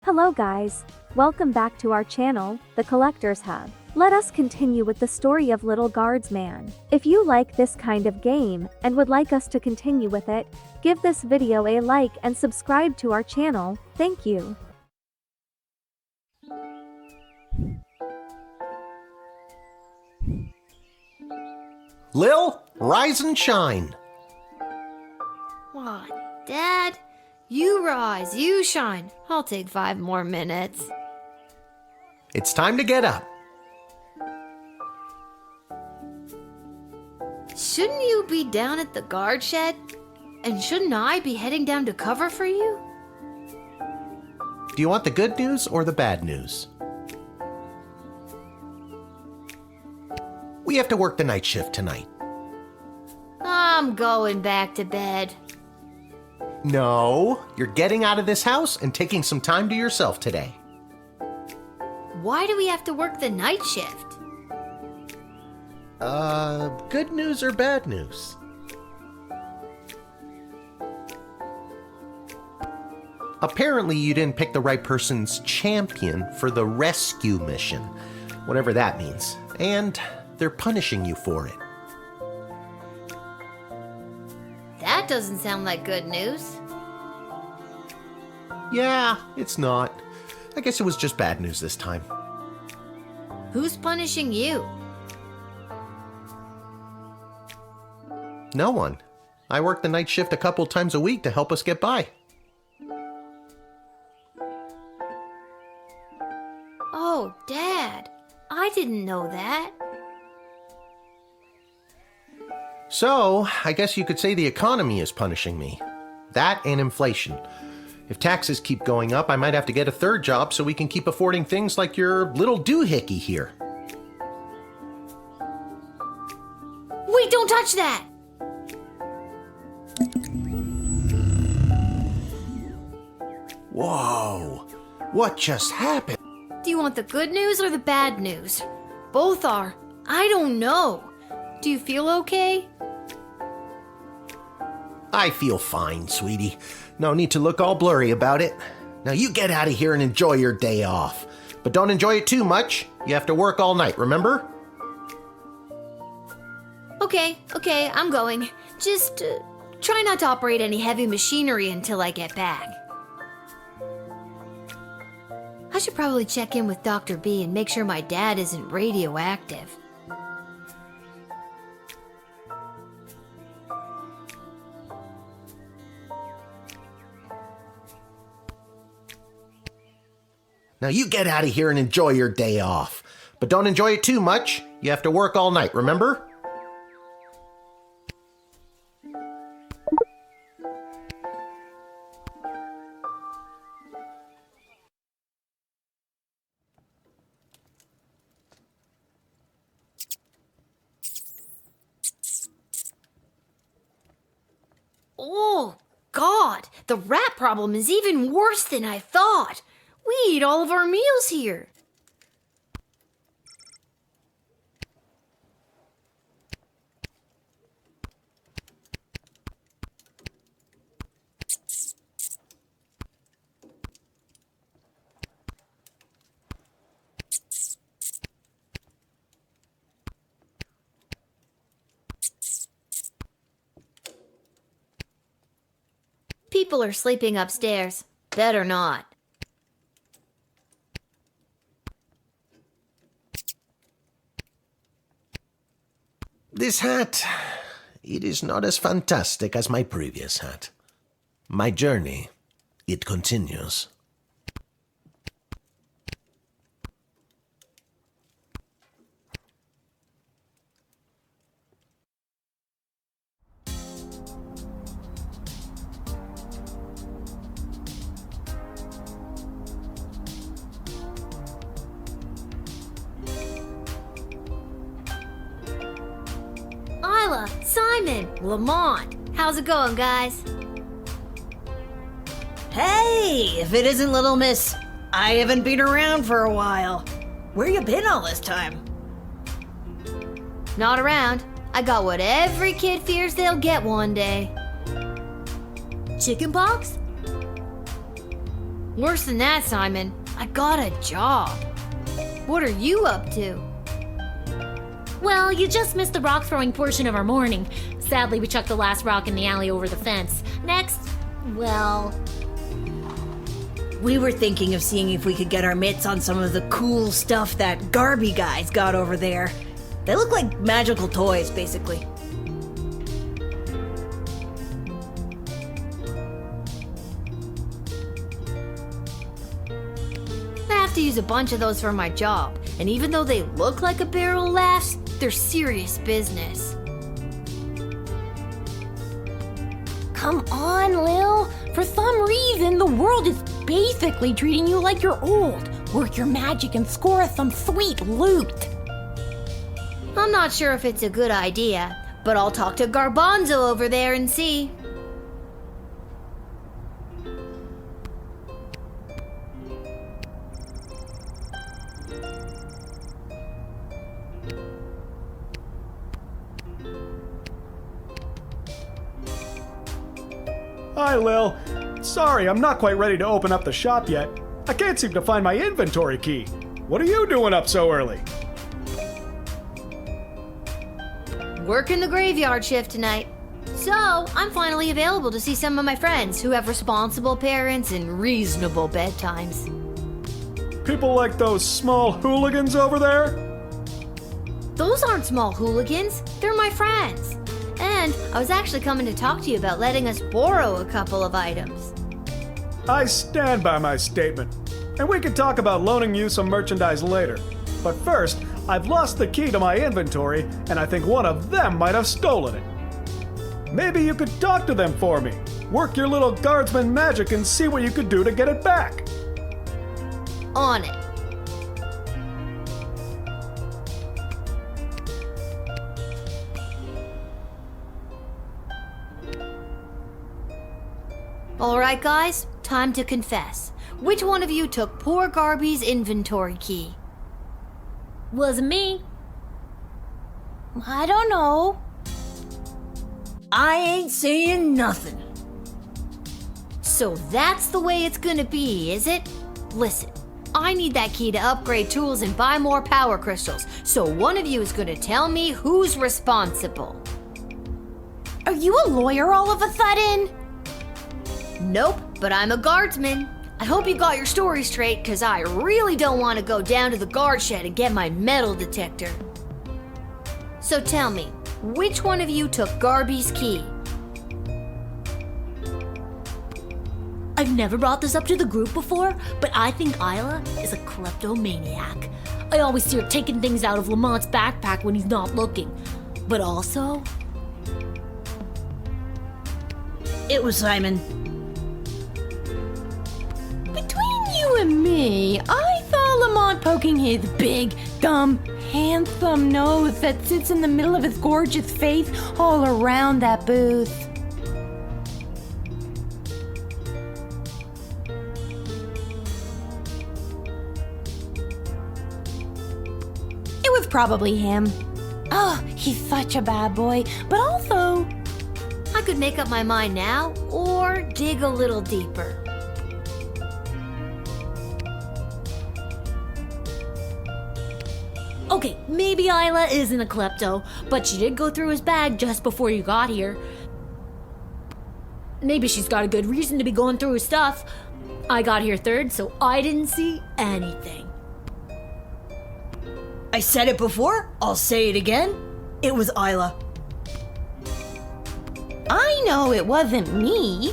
Hello guys, welcome back to our channel, The Collector's Hub. Let us continue with the story of Lil Guardsman. If you like this kind of game, and would like us to continue with it, give this video a like and subscribe to our channel, thank you. Lil, rise and shine. What, Dad? You rise, you shine. I'll take 5 more minutes. It's time to get up. Shouldn't you be down at the guard shed? And shouldn't I be heading down to cover for you? Do you want the good news or the bad news? We have to work the night shift tonight. I'm going back to bed. No, you're getting out of this house and taking some time to yourself today. Why do we have to work the night shift? Good news or bad news? Apparently you didn't pick the right person's champion for the rescue mission, whatever that means, and they're punishing you for it. That doesn't sound like good news. Yeah, it's not. I guess it was just bad news this time. Who's punishing you? No one. I work the night shift a couple times a week to help us get by. Oh, Dad, I didn't know that. So, I guess you could say the economy is punishing me. That and inflation. If taxes keep going up, I might have to get a third job so we can keep affording things like your little doohickey here. Wait, don't touch that! Whoa! What just happened? Do you want the good news or the bad news? Both are. I don't know. Do you feel okay? I feel fine, sweetie. No need to look all blurry about it. Now you get out of here and enjoy your day off. But don't enjoy it too much. You have to work all night, remember? Okay, I'm going. Just try not to operate any heavy machinery until I get back. I should probably check in with Dr. B and make sure my dad isn't radioactive. Now you get out of here and enjoy your day off. But don't enjoy it too much. You have to work all night, remember? Oh, God! The rat problem is even worse than I thought! We eat all of our meals here! People are sleeping upstairs. Better not. This hat, it is not as fantastic as my previous hat. My journey, it continues. Isla, Simon, Lamont. How's it going, guys? Hey, if it isn't Little Miss, I haven't been around for a while. Where you been all this time? Not around. I got what every kid fears they'll get one day. Chickenpox? Worse than that, Simon. I got a job. What are you up to? Well, you just missed the rock throwing portion of our morning. Sadly, we chucked the last rock in the alley over the fence. Next, well... We were thinking of seeing if we could get our mitts on some of the cool stuff that Garby guys got over there. They look like magical toys, basically. I have to use a bunch of those for my job, and even though they look like a barrel of laughs, they're serious business. Come on, Lil. For some reason, the world is basically treating you like you're old. Work your magic and score us some sweet loot. I'm not sure if it's a good idea, but I'll talk to Garbanzo over there and see. Hi, Lil. Sorry, I'm not quite ready to open up the shop yet. I can't seem to find my inventory key. What are you doing up so early? Working the graveyard shift tonight. So, I'm finally available to see some of my friends who have responsible parents and reasonable bedtimes. People like those small hooligans over there? Those aren't small hooligans, they're my friends. And I was actually coming to talk to you about letting us borrow a couple of items. I stand by my statement. And we can talk about loaning you some merchandise later. But first, I've lost the key to my inventory, and I think one of them might have stolen it. Maybe you could talk to them for me. Work your little guardsman magic and see what you could do to get it back. On it. Alright guys, time to confess. Which one of you took poor Garby's inventory key? Wasn't me. I don't know. I ain't saying nothing. So that's the way it's gonna be, is it? Listen, I need that key to upgrade tools and buy more power crystals, so one of you is gonna tell me who's responsible. Are you a lawyer all of a sudden? Nope, but I'm a guardsman. I hope you got your story straight, because I really don't want to go down to the guard shed and get my metal detector. So tell me, which one of you took Garby's key? I've never brought this up to the group before, but I think Isla is a kleptomaniac. I always see her taking things out of Lamont's backpack when he's not looking. But also... It was Simon. Between you and me, I saw Lamont poking his big, dumb, handsome nose that sits in the middle of his gorgeous face all around that booth. It was probably him. Oh, he's such a bad boy, but also... I could make up my mind now, or dig a little deeper. Okay, maybe Isla isn't a klepto, but she did go through his bag just before you got here. Maybe she's got a good reason to be going through his stuff. I got here third, so I didn't see anything. I said it before, I'll say it again. It was Isla. I know it wasn't me.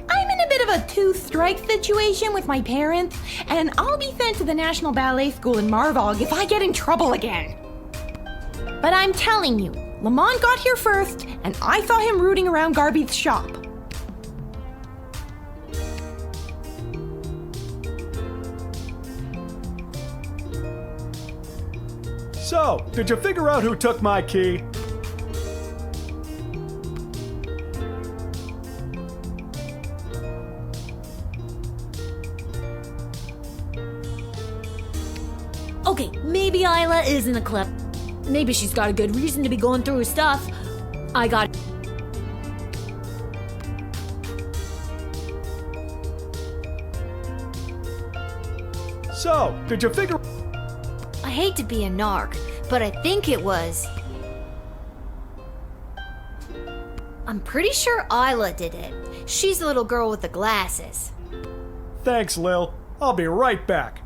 I'm in a bit of a two-strike situation with my parents, and I'll be sent to the National Ballet School in Marvog if I get in trouble again. But I'm telling you, Lamont got here first, and I saw him rooting around Garby's shop. So, did you figure out who took my key? Okay, maybe Isla isn't a klep. Maybe she's got a good reason to be going through her stuff. I got... So, did you figure... I hate to be a narc, but I think it was... I'm pretty sure Isla did it. She's the little girl with the glasses. Thanks, Lil. I'll be right back.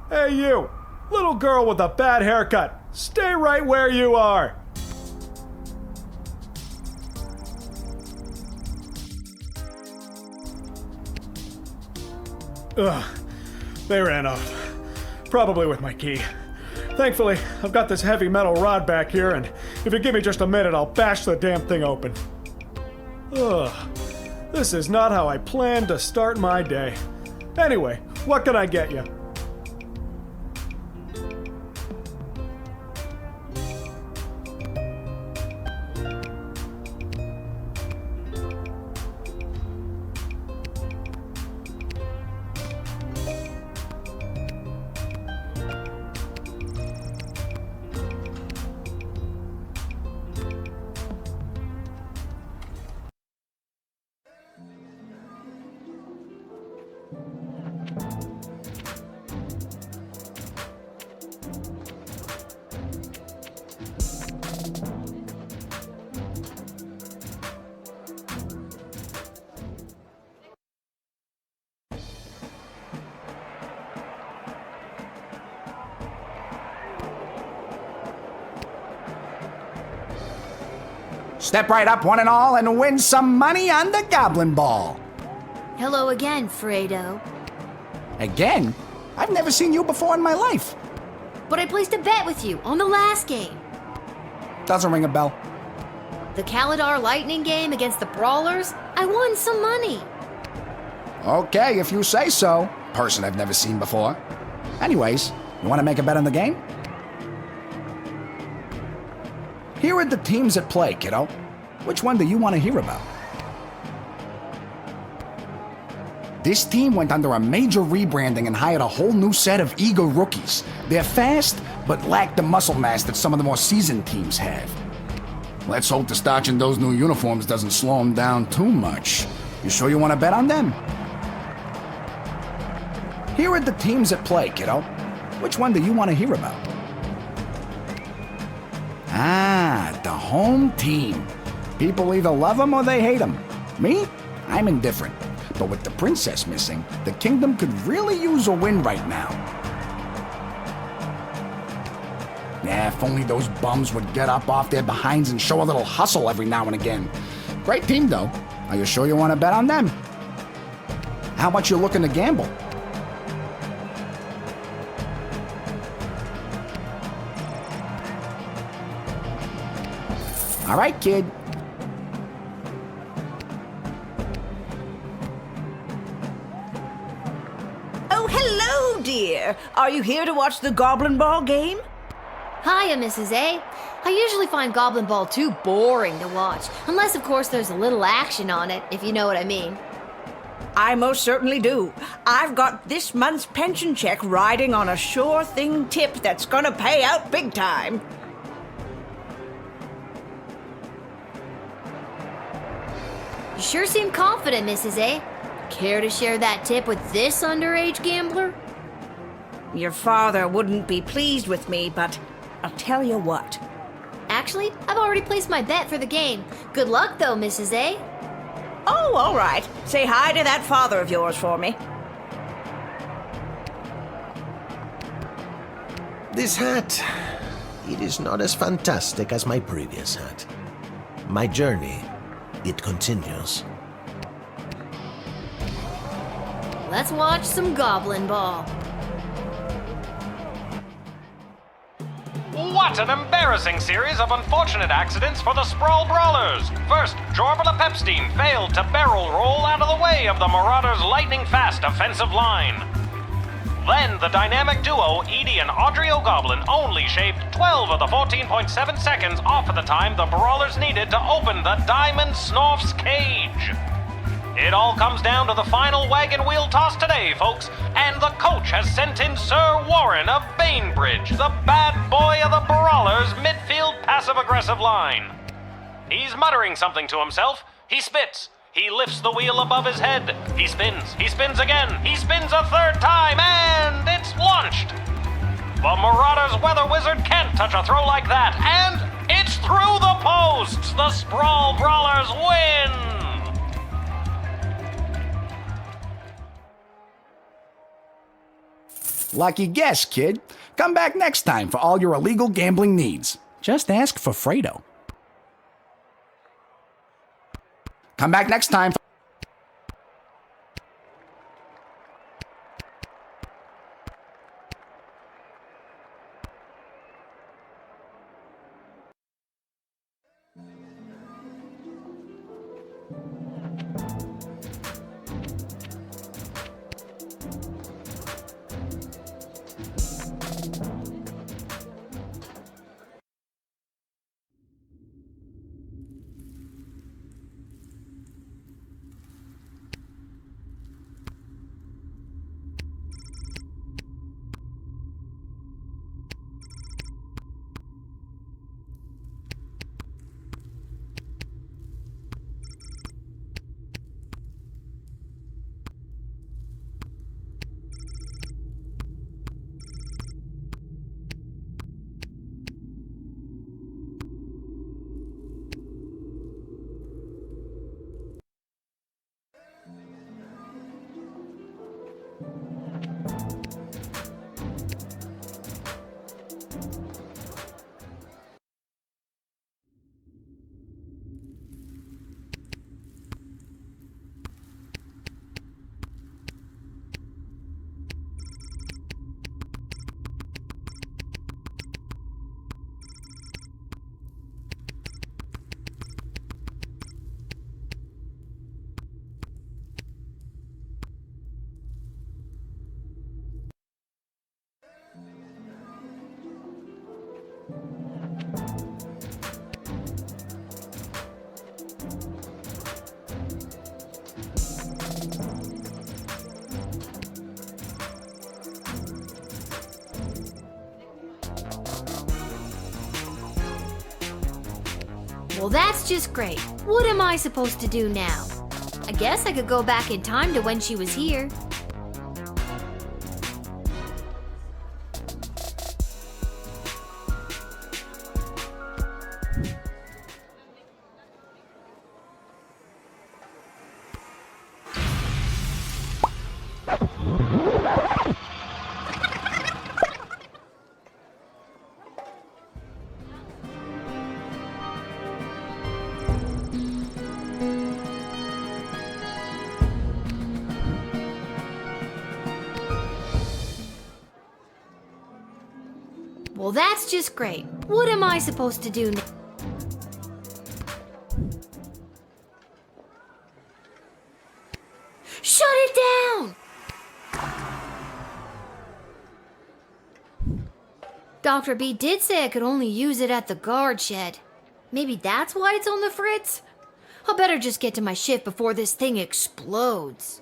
Hey, you! Little girl with a bad haircut. Stay right where you are! Ugh. They ran off. Probably with my key. Thankfully, I've got this heavy metal rod back here, and if you give me just a minute, I'll bash the damn thing open. Ugh. This is not how I planned to start my day. Anyway, what can I get you? Step right up, one and all, and win some money on the Goblin Ball. Hello again, Fredo. Again? I've never seen you before in my life. But I placed a bet with you on the last game. Doesn't ring a bell. The Kalidar Lightning game against the Brawlers, I won some money. Okay, if you say so. Person I've never seen before. Anyways, you want to make a bet on the game? Here are the teams at play, kiddo. Which one do you want to hear about? This team went under a major rebranding and hired a whole new set of eager rookies. They're fast, but lack the muscle mass that some of the more seasoned teams have. Let's hope the starch in those new uniforms doesn't slow them down too much. You sure you want to bet on them? Here are the teams at play, kiddo. Which one do you want to hear about? Ah, the home team. People either love them or they hate them. Me? I'm indifferent. But with the princess missing, the kingdom could really use a win right now. Yeah, if only those bums would get up off their behinds and show a little hustle every now and again. Great team, though. Are you sure you want to bet on them? How much you looking to gamble? All right, kid. Oh, hello, dear. Are you here to watch the Goblin Ball game? Hiya, Mrs. A. I usually find Goblin Ball too boring to watch, unless, of course, there's a little action on it, if you know what I mean. I most certainly do. I've got this month's pension check riding on a sure thing tip that's gonna pay out big time. You sure seem confident, Mrs. A. Care to share that tip with this underage gambler? Your father wouldn't be pleased with me, but I'll tell you what. Actually, I've already placed my bet for the game. Good luck, though, Mrs. A. Oh, all right. Say hi to that father of yours for me. This hat, it is not as fantastic as my previous hat. My journey, it continues. Let's watch some Goblin Ball. What an embarrassing series of unfortunate accidents for the Sprawl Brawlers! First, Jorbala Pepstein failed to barrel roll out of the way of the Marauders' lightning-fast offensive line. Then, the dynamic duo, Edie and Audrey O'Goblin, only shaved 12 of the 14.7 seconds off of the time the Brawlers needed to open the Diamond Snorf's cage. It all comes down to the final wagon wheel toss today, folks, and the coach has sent in Sir Warren of Bainbridge, the bad boy of the Brawlers' midfield passive-aggressive line. He's muttering something to himself. He spits. He lifts the wheel above his head. He spins again, he spins a third time, and it's launched! The Marauder's weather wizard can't touch a throw like that, and it's through the posts! The Sprawl Brawlers win! Lucky guess, kid. Come back next time for all your illegal gambling needs. Just ask for Fredo. Come back next time for... Well, that's just great. What am I supposed to do now? I guess I could go back in time to when she was here. Well, that's just great. What am I supposed to do now? Shut it down! Dr. B did say I could only use it at the guard shed. Maybe that's why it's on the fritz? I'll better just get to my shift before this thing explodes.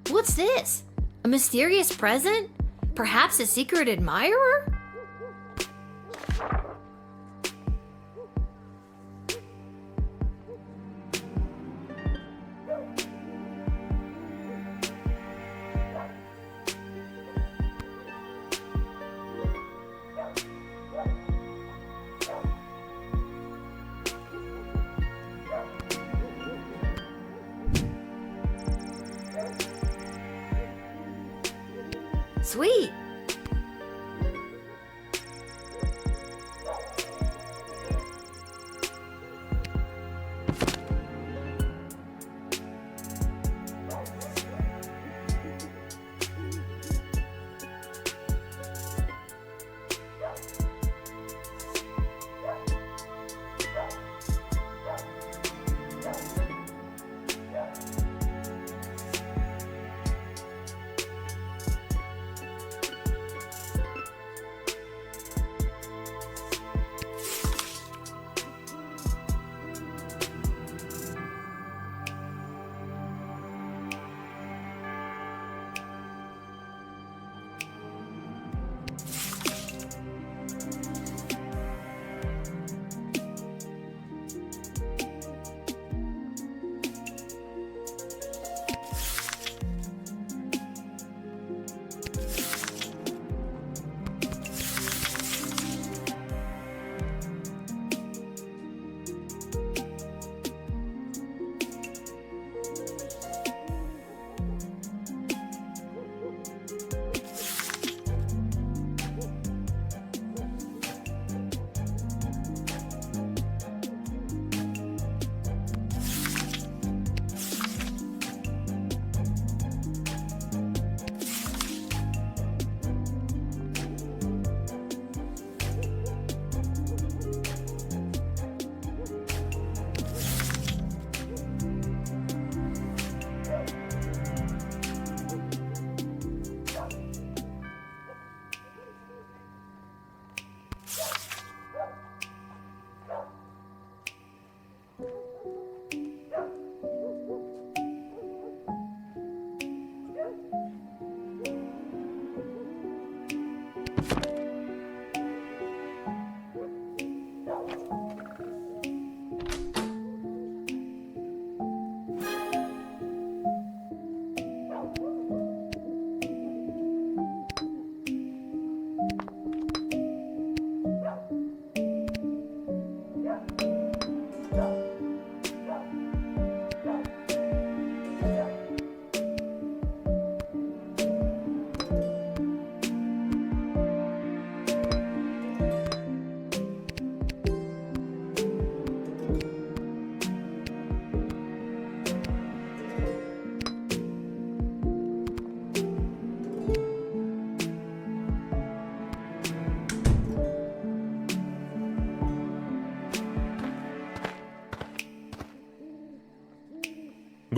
What's this? A mysterious present? Perhaps a secret admirer? Sweet.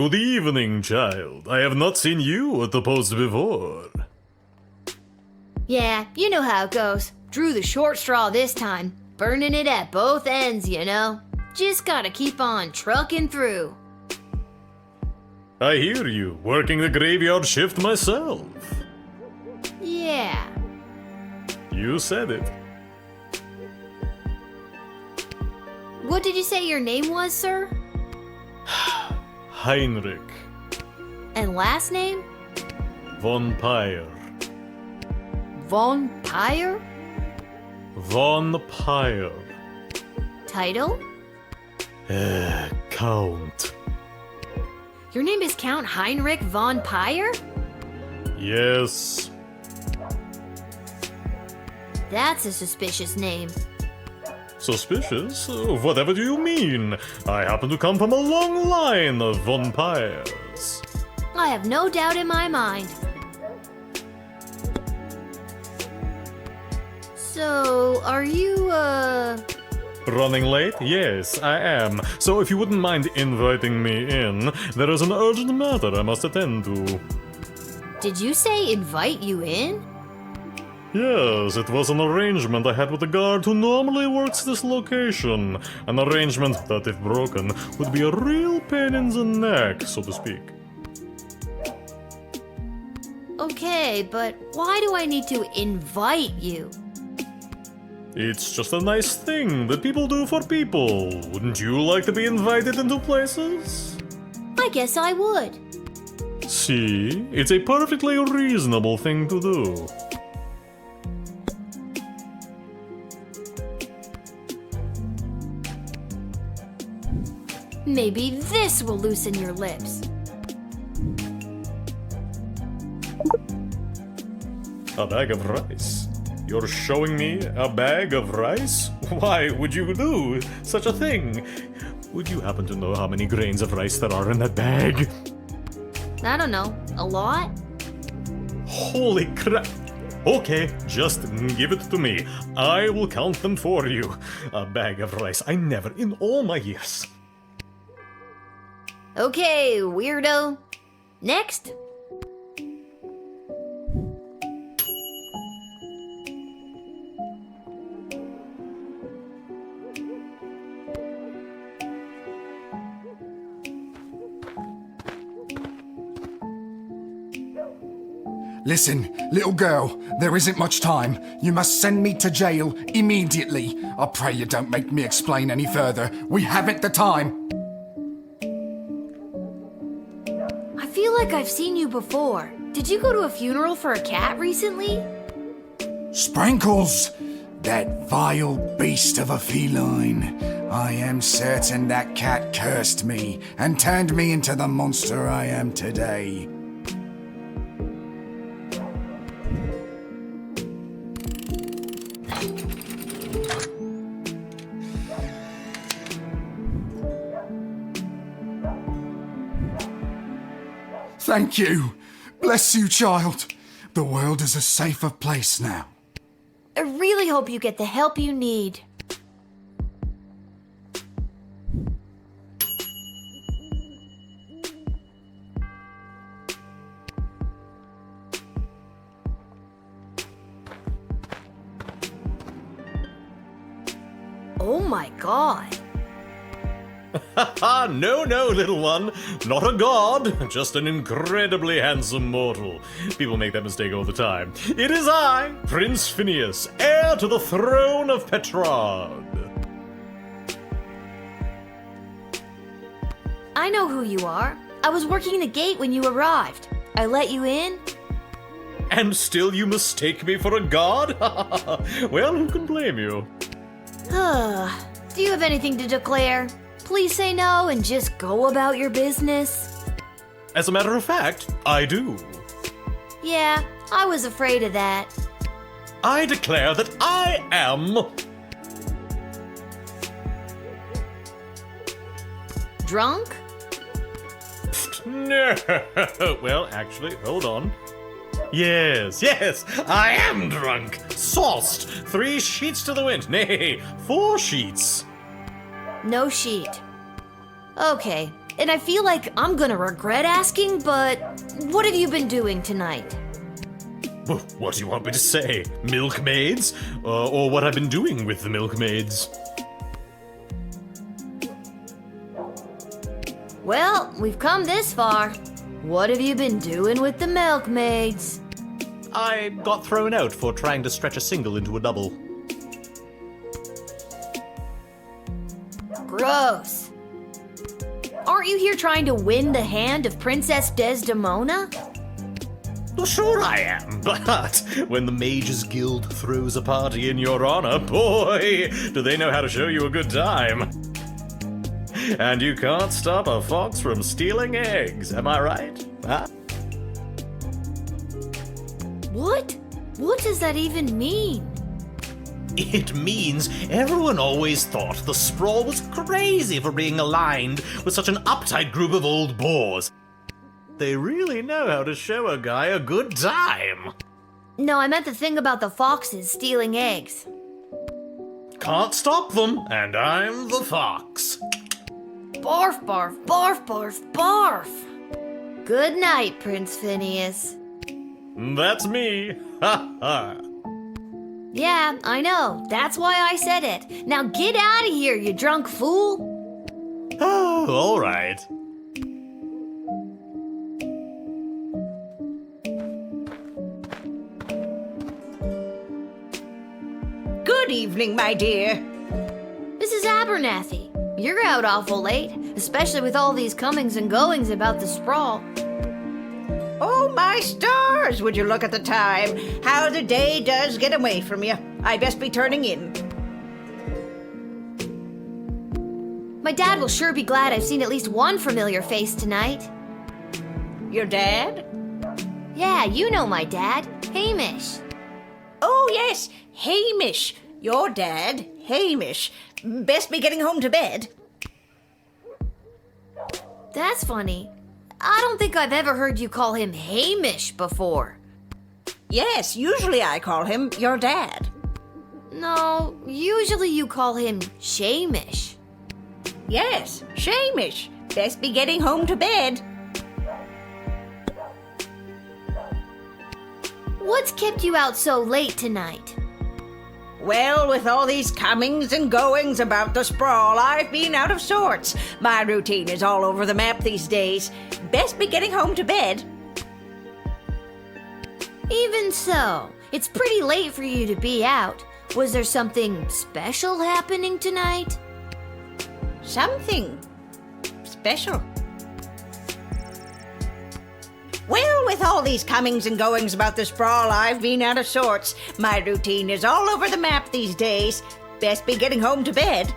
Good evening, child. I have not seen you at the post before. Yeah, you know how it goes. Drew the short straw this time. Burning it at both ends, you know. Just gotta keep on trucking through. I hear you, working the graveyard shift myself. Yeah. You said it. What did you say your name was, sir? Heinrich And last name? von Pyre. Von Pyre? Von Pyre. Title? Count. Your name is Count Heinrich von Pyre? Yes. That's a suspicious name. Suspicious? Whatever do you mean? I happen to come from a long line of von Pyres. I have no doubt in my mind. So, are you, Running late? Yes, I am. So if you wouldn't mind inviting me in, there is an urgent matter I must attend to. Did you say invite you in? Yes, it was an arrangement I had with the guard who normally works this location. An arrangement that, if broken, would be a real pain in the neck, so to speak. Okay, but why do I need to invite you? It's just a nice thing that people do for people. Wouldn't you like to be invited into places? I guess I would. See, it's a perfectly reasonable thing to do. Maybe this will loosen your lips. A bag of rice? You're showing me a bag of rice? Why would you do such a thing? Would you happen to know how many grains of rice there are in that bag? I don't know, a lot? Holy crap! Okay, just give it to me. I will count them for you. A bag of rice. I never, in all my years. Okay, weirdo. Next. Listen, little girl, there isn't much time. You must send me to jail immediately. I pray you don't make me explain any further. We haven't the time. I feel like I've seen you before. Did you go to a funeral for a cat recently? Sprinkles! That vile beast of a feline. I am certain that cat cursed me and turned me into the monster I am today. Thank you. Bless you, child. The world is a safer place now. I really hope you get the help you need. Oh my god. No, little one. Not a god, just an incredibly handsome mortal. People make that mistake all the time. It is I, Prince Phineas, heir to the throne of Petrarch. I know who you are. I was working the gate when you arrived. I let you in. And still you mistake me for a god? Well, who can blame you? Do you have anything to declare? Please say no and just go about your business. As a matter of fact, I do. Yeah, I was afraid of that. I declare that I am... Drunk? No. Well, actually, hold on. Yes, I am drunk. Sauced. 3 sheets to the wind. Nay, 4 sheets. No sheet. Okay, And I feel like I'm gonna regret asking, but what have you been doing tonight? What do you want me to say? Milkmaids? Or what I've been doing with the milkmaids? Well, we've come this far. What have you been doing with the milkmaids? I got thrown out for trying to stretch a single into a double. Gross. Aren't you here trying to win the hand of Princess Desdemona? Well, sure I am, but when the Mages Guild throws a party in your honor, boy, do they know how to show you a good time. And you can't stop a fox from stealing eggs, am I right? Huh? What? What does that even mean? It means everyone always thought the Sprawl was crazy for being aligned with such an uptight group of old bores. They really know how to show a guy a good time. No, I meant the thing about the foxes stealing eggs. Can't stop them, and I'm the fox. Barf, barf, barf, barf, barf. Good night, Prince Phineas. That's me. Ha ha. Yeah, I know. That's why I said it. Now get out of here, you drunk fool. Oh, all right. Good evening, my dear. Mrs. Abernathy, you're out awful late, especially with all these comings and goings about the Sprawl. Oh, my stars! Would you look at the time? How the day does get away from you. I best be turning in. My dad will sure be glad I've seen at least one familiar face tonight. Your dad? Yeah, you know my dad, Hamish. Oh, yes, Hamish. Your dad, Hamish. Best be getting home to bed. That's funny. I don't think I've ever heard you call him Hamish before. Yes, usually I call him your dad. No, usually you call him Shamish. Yes, Shamish. Best be getting home to bed. What's kept you out so late tonight? Well, with all these comings and goings about the Sprawl, I've been out of sorts. My routine is all over the map these days. Best be getting home to bed. Even so, it's pretty late for you to be out. Was there something special happening tonight? Something special. Well, with all these comings and goings about the Sprawl, I've been out of sorts. My routine is all over the map these days. Best be getting home to bed.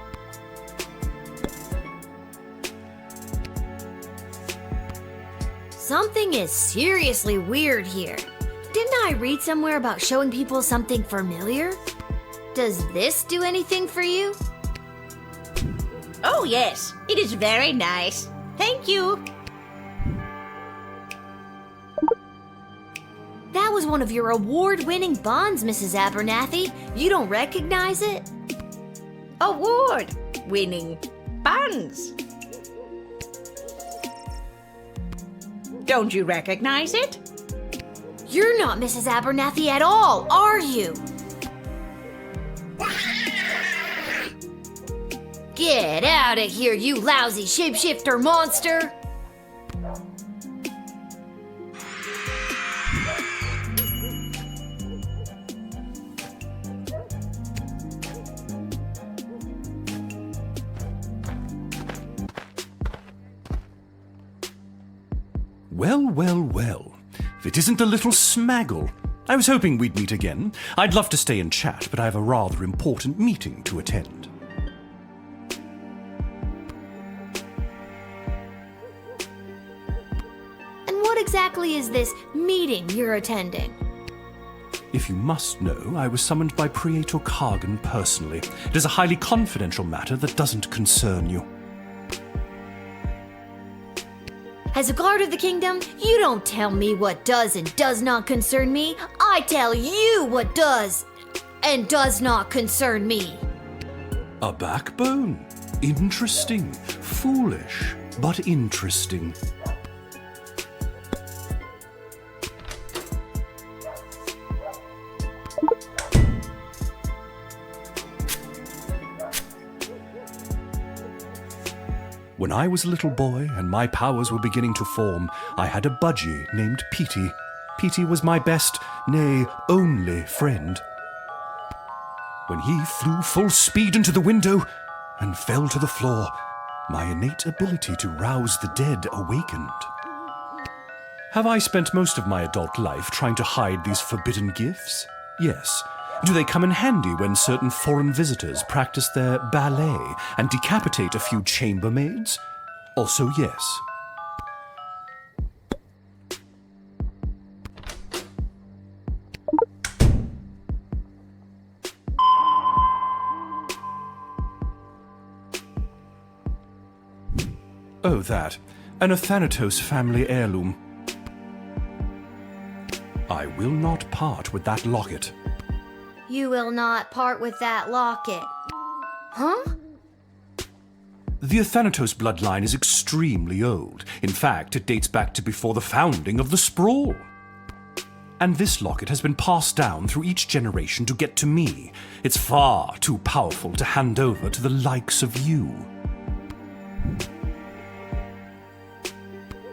Something is seriously weird here. Didn't I read somewhere about showing people something familiar? Does this do anything for you? Oh, yes. It is very nice. Thank you. That was one of your award-winning bonds, Mrs. Abernathy. You don't recognize it? Award-winning buns. Don't you recognize it? You're not Mrs. Abernathy at all, are you? Get out of here, you lousy shapeshifter monster! Well, well, well. If it isn't the little smaggle. I was hoping we'd meet again. I'd love to stay and chat, but I have a rather important meeting to attend. And what exactly is this meeting you're attending? If you must know, I was summoned by Praetor Kargan personally. It is a highly confidential matter that doesn't concern you. As a guard of the kingdom, you don't tell me what does and does not concern me. I tell you what does and does not concern me. A backbone? Interesting. Foolish. but interesting. When I was a little boy and my powers were beginning to form, I had a budgie named Petey. Petey was my best, nay, only friend. When he flew full speed into the window and fell to the floor, my innate ability to rouse the dead awakened. Have I spent most of my adult life trying to hide these forbidden gifts? Yes. Do they come in handy when certain foreign visitors practice their ballet and decapitate a few chambermaids? Also, yes. Oh, that. An Athanatos family heirloom. I will not part with that locket. You will not part with that locket. Huh? The Athanatos bloodline is extremely old. In fact, it dates back to before the founding of the Sprawl. And this locket has been passed down through each generation to get to me. It's far too powerful to hand over to the likes of you.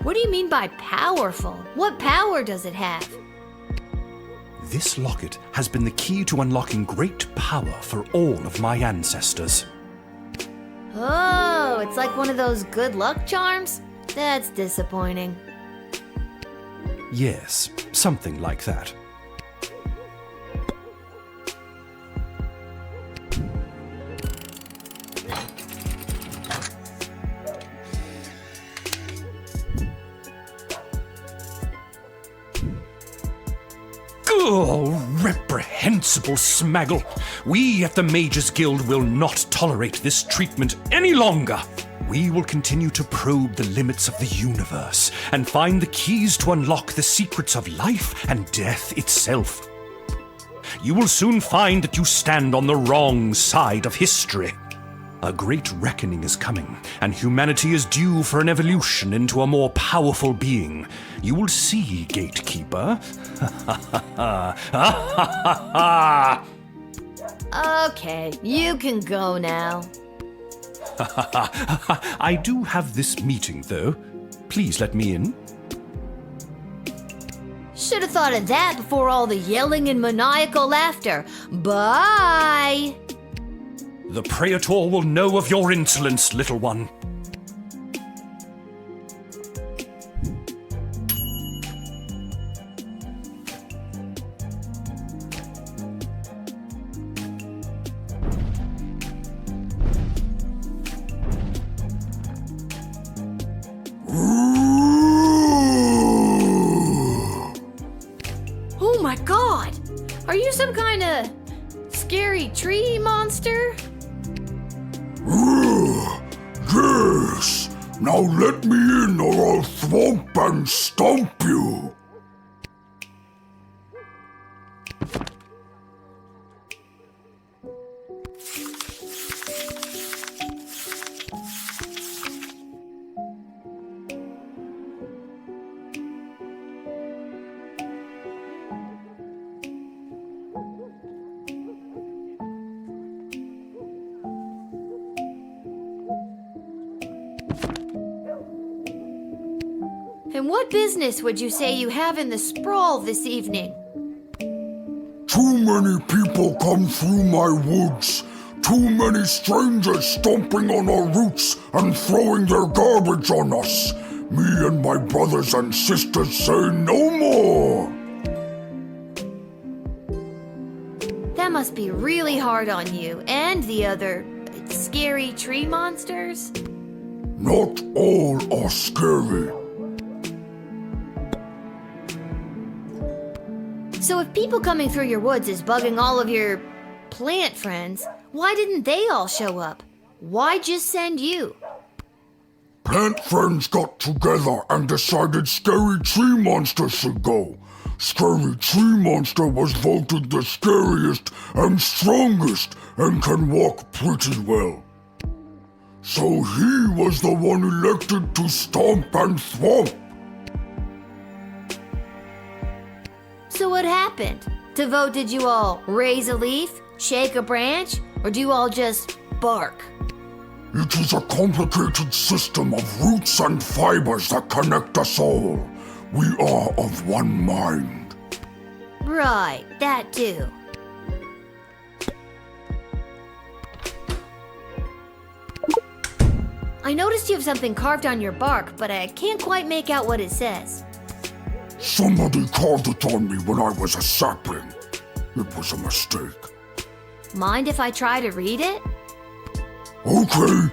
What do you mean by powerful? What power does it have? This locket has been the key to unlocking great power for all of my ancestors. Oh, it's like one of those good luck charms? That's disappointing. Yes, something like that. Oh, reprehensible smaggle! We at the Mages Guild will not tolerate this treatment any longer. We will continue to probe the limits of the universe and find the keys to unlock the secrets of life and death itself. You will soon find that you stand on the wrong side of history. A great reckoning is coming, and humanity is due for an evolution into a more powerful being. You will see, Gatekeeper. Okay, you can go now. I do have this meeting, though. Please let me in. Should have thought of that before all the yelling and maniacal laughter. Bye! The Praetor will know of your insolence, little one. Oh my god! Are you some kind of scary tree monster? Yes! Now let me in or I'll thwomp and stomp you! And what business would you say you have in the sprawl this evening? Too many people come through my woods. Too many strangers stomping on our roots and throwing their garbage on us. Me and my brothers and sisters say no more. That must be really hard on you and the other scary tree monsters. Not all are scary. So if people coming through your woods is bugging all of your plant friends, why didn't they all show up? Why just send you? Plant friends got together and decided Scary Tree Monster should go. Scary Tree Monster was voted the scariest and strongest and can walk pretty well. So he was the one elected to stomp and thwomp. So what happened? To vote, did you all raise a leaf, shake a branch, or do you all just bark? It is a complicated system of roots and fibers that connect us all. We are of one mind. Right, that too. I noticed you have something carved on your bark, but I can't quite make out what it says. Somebody carved it on me when I was a sapling. It was a mistake. Mind if I try to read it? Okay.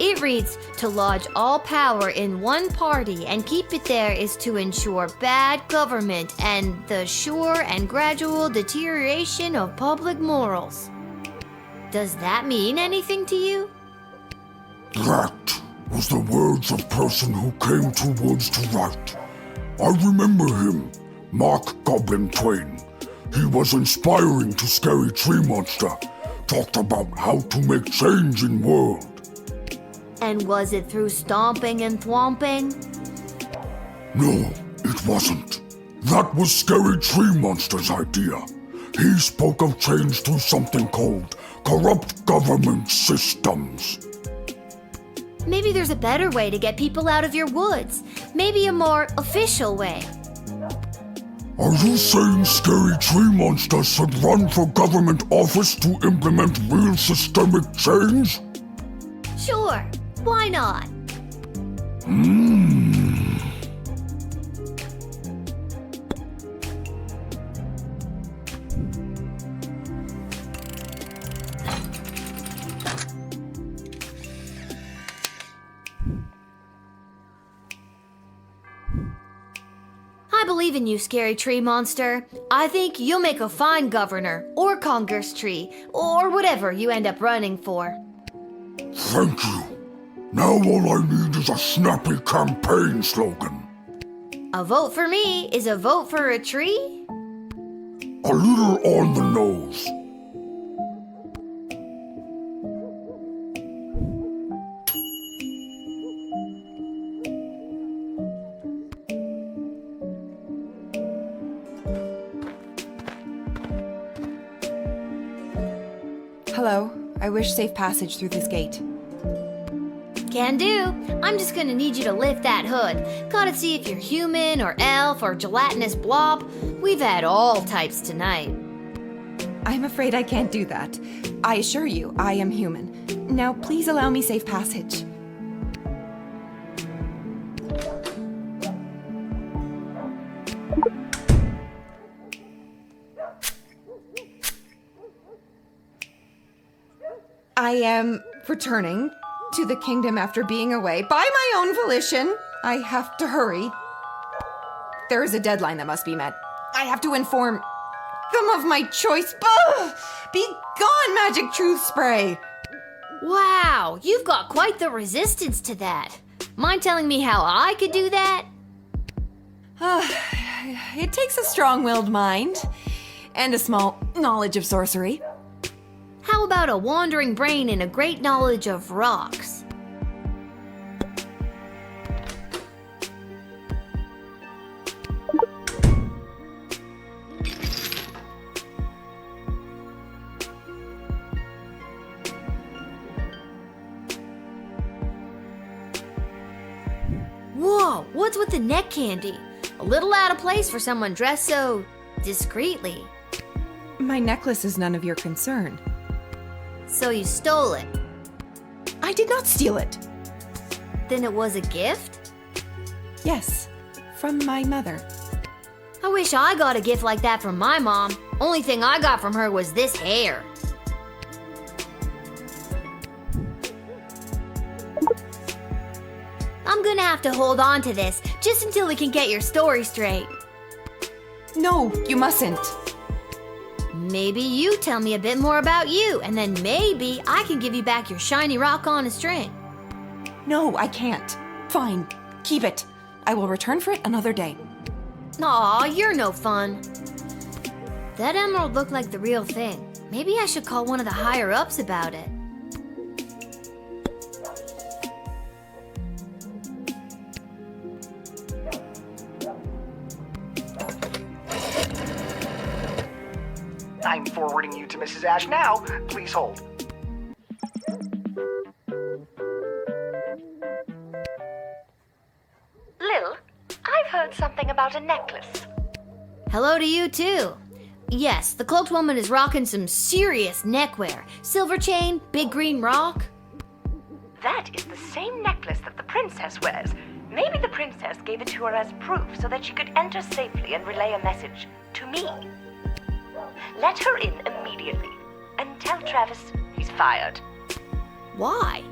It reads, to lodge all power in one party and keep it there is to ensure bad government and the sure and gradual deterioration of public morals. Does that mean anything to you? That was the words of person who came to woods to write. I remember him, Mark Goblin Twain. He was inspiring to Scary Tree Monster. Talked about how to make change in world. And was it through stomping and thwomping? No, it wasn't. That was Scary Tree Monster's idea. He spoke of change through something called corrupt government systems. Maybe there's a better way to get people out of your woods. Maybe a more official way. Are you saying Scary Tree Monster should run for government office to implement real systemic change? Sure, why not? I believe in you, Scary Tree Monster. I think you'll make a fine governor, or Congress Tree, or whatever you end up running for. Thank you. Now all I need is a snappy campaign slogan. A vote for me is a vote for a tree? A little on the nose. Hello. I wish safe passage through this gate. Can do. I'm just gonna need you to lift that hood. Gotta see if you're human or elf or gelatinous blob. We've had all types tonight. I'm afraid I can't do that. I assure you, I am human. Now, please allow me safe passage. I am returning to the kingdom after being away by my own volition. I have to hurry. There is a deadline that must be met. I have to inform them of my choice. Ugh! Be gone, magic truth spray! Wow, you've got quite the resistance to that. Mind telling me how I could do that? It takes a strong-willed mind and a small knowledge of sorcery. How about a wandering brain and a great knowledge of rocks? Whoa, what's with the neck candy? A little out of place for someone dressed so discreetly. My necklace is none of your concern. So you stole it. I did not steal it. Then it was a gift? Yes, from my mother. I wish I got a gift like that from my mom. Only thing I got from her was this hair. I'm gonna have to hold on to this just until we can get your story straight. No, you mustn't. Maybe you tell me a bit more about you, and then maybe I can give you back your shiny rock on a string. No, I can't. Fine, keep it. I will return for it another day. Aw, you're no fun. That emerald looked like the real thing. Maybe I should call one of the higher-ups about it. I'm forwarding you to Mrs. Ash now. Please hold. Lil, I've heard something about a necklace. Hello to you, too. Yes, the cloaked woman is rocking some serious neckwear. Silver chain, big green rock. That is the same necklace that the princess wears. Maybe the princess gave it to her as proof so that she could enter safely and relay a message to me. Let her in immediately and tell Travis he's fired. Why?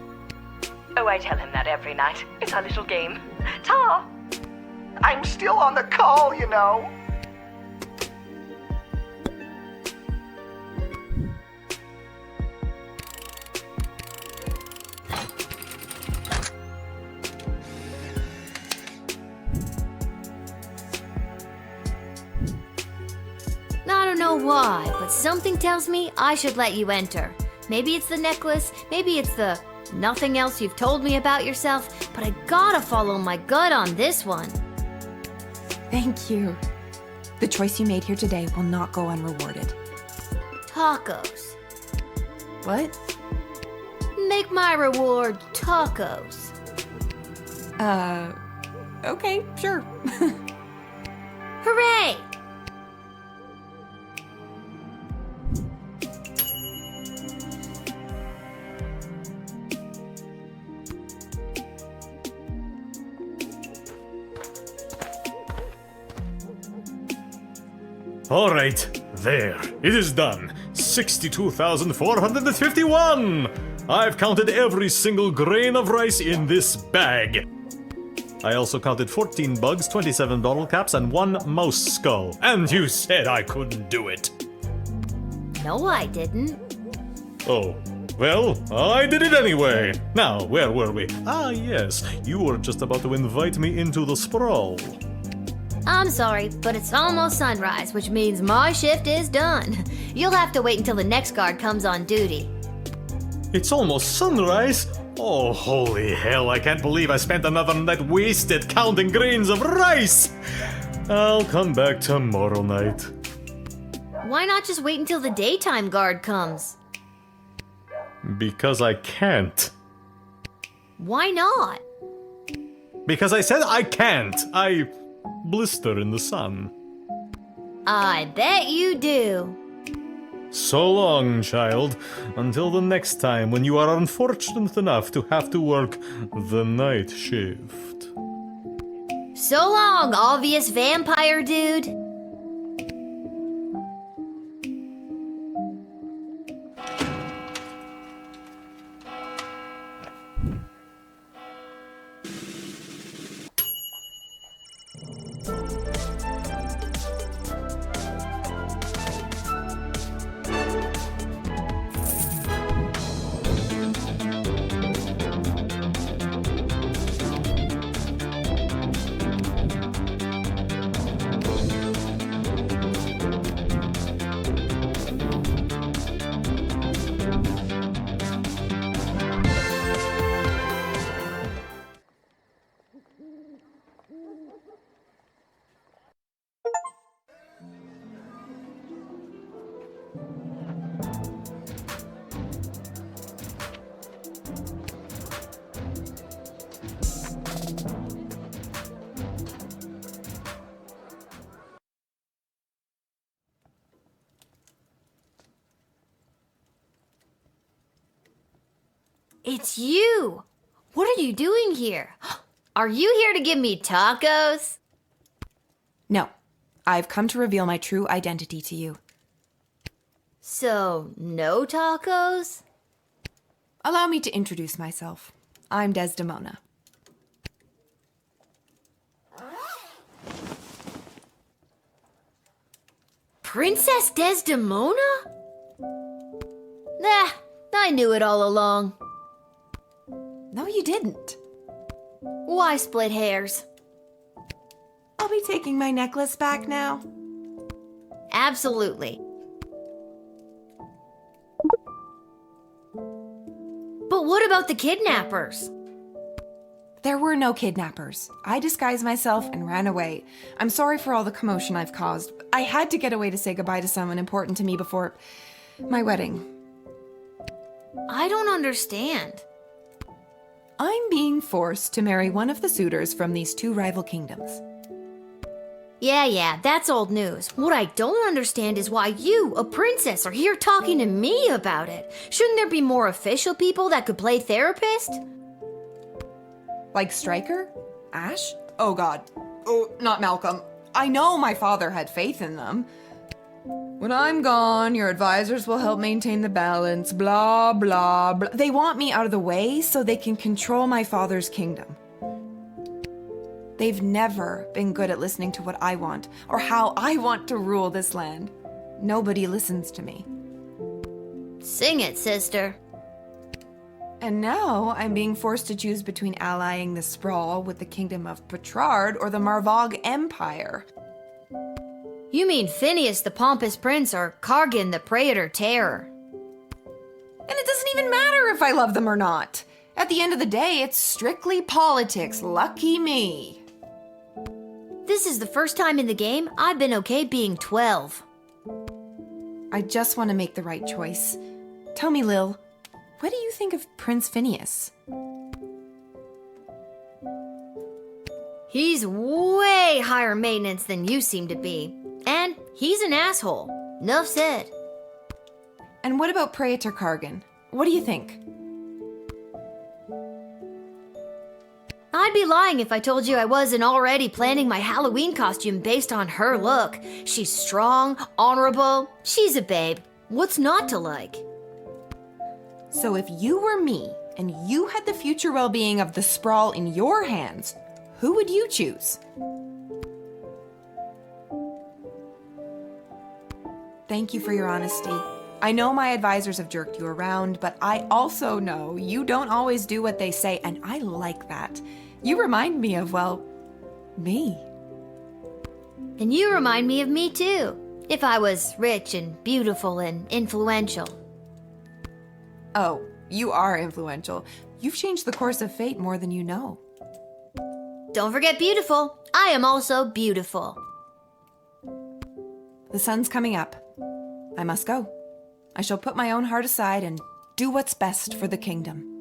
Oh, I tell him that every night. It's our little game. Ta! I'm still on the call, you know. I don't know why, but something tells me I should let you enter. Maybe it's the necklace, maybe it's the nothing else you've told me about yourself, but I gotta follow my gut on this one. Thank you. The choice you made here today will not go unrewarded. Tacos. What? Make my reward tacos. Okay, sure. Hooray! All right, there. It is done. 62,451! I've counted every single grain of rice in this bag. I also counted 14 bugs, 27 bottle caps, and 1 mouse skull. And you said I couldn't do it. No, I didn't. Oh, well, I did it anyway. Now, where were we? Ah, yes, you were just about to invite me into the sprawl. I'm sorry, but it's almost sunrise, which means my shift is done. You'll have to wait until the next guard comes on duty. It's almost sunrise? Oh, holy hell, I can't believe I spent another night wasted counting grains of rice! I'll come back tomorrow night. Why not just wait until the daytime guard comes? Because I can't. Why not? Because I said I can't. I blister in the sun. I bet you do. So long, child, until the next time when you are unfortunate enough to have to work the night shift. So long, obvious vampire dude. It's you! What are you doing here? Are you here to give me tacos? No, I've come to reveal my true identity to you. So, no tacos? Allow me to introduce myself. I'm Desdemona. Princess Desdemona? Nah, I knew it all along. No, you didn't. Why split hairs? I'll be taking my necklace back now? Absolutely. But what about the kidnappers? There were no kidnappers. I disguised myself and ran away. I'm sorry for all the commotion I've caused. I had to get away to say goodbye to someone important to me before my wedding. I don't understand. I'm being forced to marry one of the suitors from these two rival kingdoms. Yeah, that's old news. What I don't understand is why you, a princess, are here talking to me about it. Shouldn't there be more official people that could play therapist? Like Stryker? Ash? Oh God. Oh, not Malcolm. I know my father had faith in them. When I'm gone, your advisors will help maintain the balance, blah, blah, blah. They want me out of the way so they can control my father's kingdom. They've never been good at listening to what I want or how I want to rule this land. Nobody listens to me. Sing it, sister. And now I'm being forced to choose between allying the Sprawl with the kingdom of Petrard or the Marvog Empire. You mean Phineas the Pompous Prince or Kargan the Praetor Terror? And it doesn't even matter if I love them or not. At the end of the day, it's strictly politics. Lucky me. This is the first time in the game I've been okay being 12. I just want to make the right choice. Tell me, Lil, what do you think of Prince Phineas? He's way higher maintenance than you seem to be. And he's an asshole. Nuff said. And what about Praetor Kargan? What do you think? I'd be lying if I told you I wasn't already planning my Halloween costume based on her look. She's strong, honorable. She's a babe. What's not to like? So if you were me and you had the future well-being of the Sprawl in your hands, who would you choose? Thank you for your honesty. I know my advisors have jerked you around, but I also know you don't always do what they say, and I like that. You remind me of, well, me. And you remind me of me too, if I was rich and beautiful and influential. Oh, you are influential. You've changed the course of fate more than you know. Don't forget beautiful. I am also beautiful. The sun's coming up. I must go. I shall put my own heart aside and do what's best for the kingdom.